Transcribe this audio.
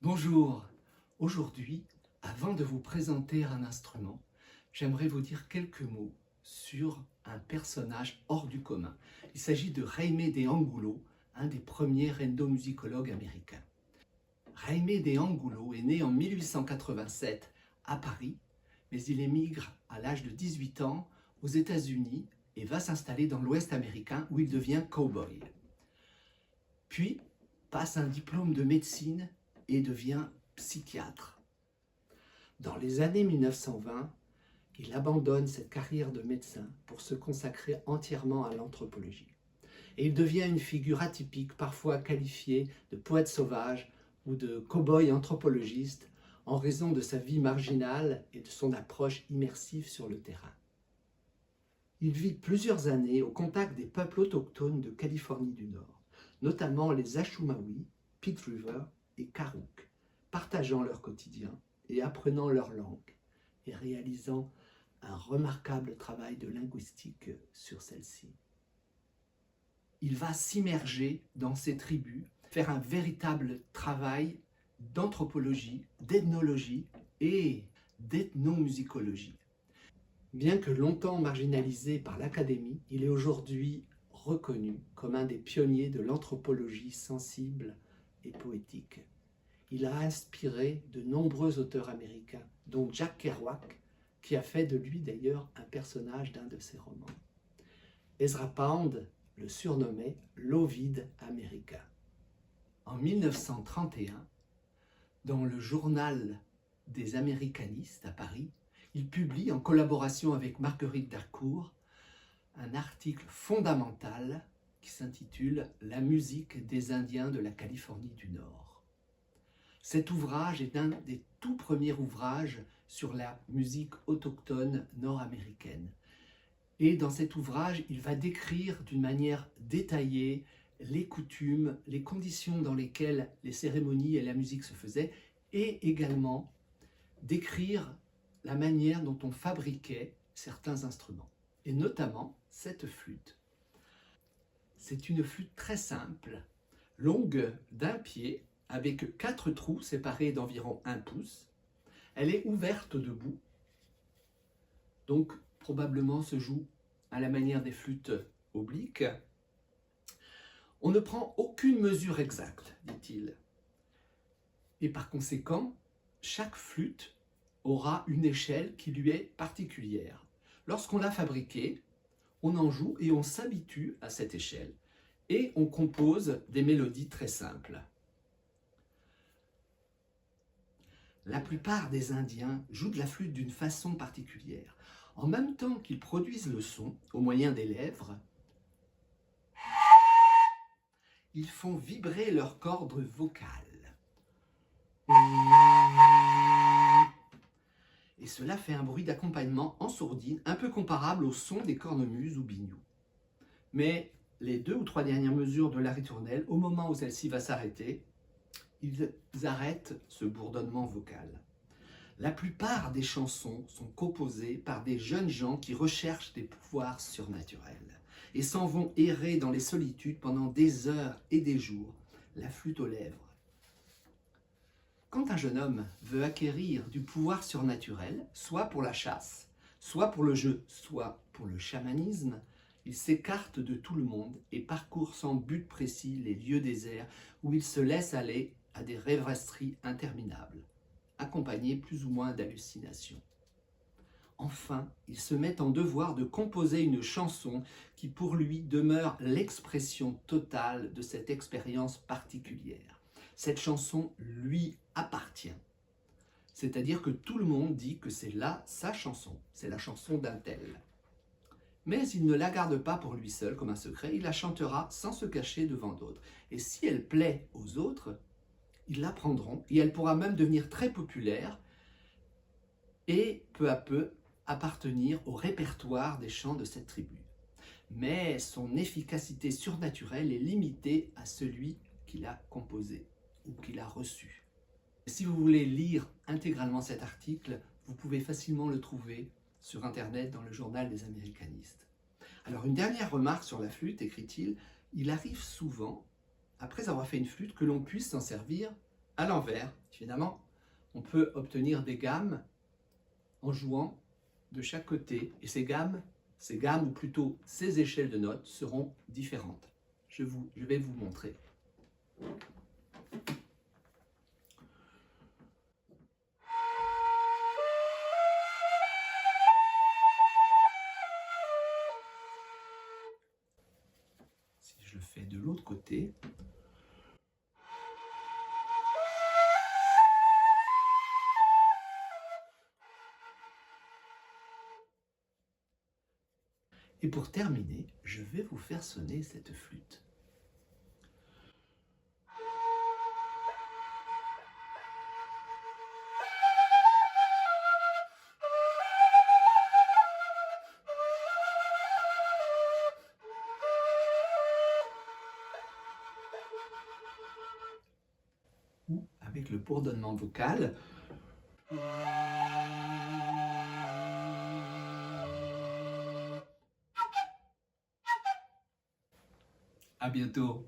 Bonjour, aujourd'hui, avant de vous présenter un instrument, j'aimerais vous dire quelques mots sur un personnage hors du commun. Il s'agit de Jaime de Angulo, un des premiers endomusicologues américains. Jaime de Angulo est né en 1887 à Paris, mais il émigre à l'âge de 18 ans aux États-Unis et va s'installer dans l'Ouest américain où il devient cow-boy. Puis passe un diplôme de médecine et devient psychiatre. Dans les années 1920, il abandonne cette carrière de médecin pour se consacrer entièrement à l'anthropologie. Et il devient une figure atypique, parfois qualifiée de poète sauvage ou de cow-boy anthropologiste en raison de sa vie marginale et de son approche immersive sur le terrain. Il vit plusieurs années au contact des peuples autochtones de Californie du Nord, notamment les Ashumawi, Pit River et Karuk, partageant leur quotidien et apprenant leur langue et réalisant un remarquable travail de linguistique sur celle-ci. Il va s'immerger dans ces tribus, faire un véritable travail d'anthropologie, d'ethnologie et d'ethnomusicologie. Bien que longtemps marginalisé par l'Académie, il est aujourd'hui reconnu comme un des pionniers de l'anthropologie sensible et poétique. Il a inspiré de nombreux auteurs américains, dont Jack Kerouac, qui a fait de lui d'ailleurs un personnage d'un de ses romans. Ezra Pound le surnommait l'Ovide américain. En 1931, dans le journal des Américanistes à Paris, il publie en collaboration avec Marguerite Darcourt un article fondamental qui s'intitule « La musique des Indiens de la Californie du Nord ». Cet ouvrage est un des tout premiers ouvrages sur la musique autochtone nord-américaine. Et dans cet ouvrage, il va décrire d'une manière détaillée les coutumes, les conditions dans lesquelles les cérémonies et la musique se faisaient, et également décrire la manière dont on fabriquait certains instruments, et notamment cette flûte. C'est une flûte très simple, longue d'1 pied, avec 4 trous séparés d'environ 1 pouce. Elle est ouverte debout, donc probablement se joue à la manière des flûtes obliques. On ne prend aucune mesure exacte, dit-il. Et par conséquent, chaque flûte aura une échelle qui lui est particulière. Lorsqu'on l'a fabriquée, on en joue et on s'habitue à cette échelle. Et on compose des mélodies très simples. La plupart des Indiens jouent de la flûte d'une façon particulière. En même temps qu'ils produisent le son au moyen des lèvres, ils font vibrer leurs cordes vocales. Et cela fait un bruit d'accompagnement en sourdine, un peu comparable au son des cornemuses ou binious. Mais les 2 ou 3 dernières mesures de la ritournelle, au moment où celle-ci va s'arrêter, ils arrêtent ce bourdonnement vocal. La plupart des chansons sont composées par des jeunes gens qui recherchent des pouvoirs surnaturels et s'en vont errer dans les solitudes pendant des heures et des jours, la flûte aux lèvres. Quand un jeune homme veut acquérir du pouvoir surnaturel, soit pour la chasse, soit pour le jeu, soit pour le chamanisme, il s'écarte de tout le monde et parcourt sans but précis les lieux déserts où il se laisse aller à des rêvasseries interminables, accompagnées plus ou moins d'hallucinations. Enfin, il se met en devoir de composer une chanson qui pour lui demeure l'expression totale de cette expérience particulière. Cette chanson lui appartient. C'est-à-dire que tout le monde dit que c'est là sa chanson, c'est la chanson d'un tel. Mais il ne la garde pas pour lui seul comme un secret, il la chantera sans se cacher devant d'autres. Et si elle plaît aux autres, ils la prendront et elle pourra même devenir très populaire et peu à peu appartenir au répertoire des chants de cette tribu. Mais son efficacité surnaturelle est limitée à celui qui l'a composé ou qui l'a reçu. Si vous voulez lire intégralement cet article, vous pouvez facilement le trouver sur Internet dans le journal des Américanistes. Alors une dernière remarque sur la flûte, écrit-il, il arrive souvent, après avoir fait une flûte, que l'on puisse s'en servir à l'envers, évidemment, on peut obtenir des gammes en jouant de chaque côté. Et ces gammes, ou plutôt ces échelles de notes, seront différentes. Je vais vous montrer. Si je le fais de l'autre côté, et pour terminer, je vais vous faire sonner cette flûte. Ou avec le bourdonnement vocal. À bientôt.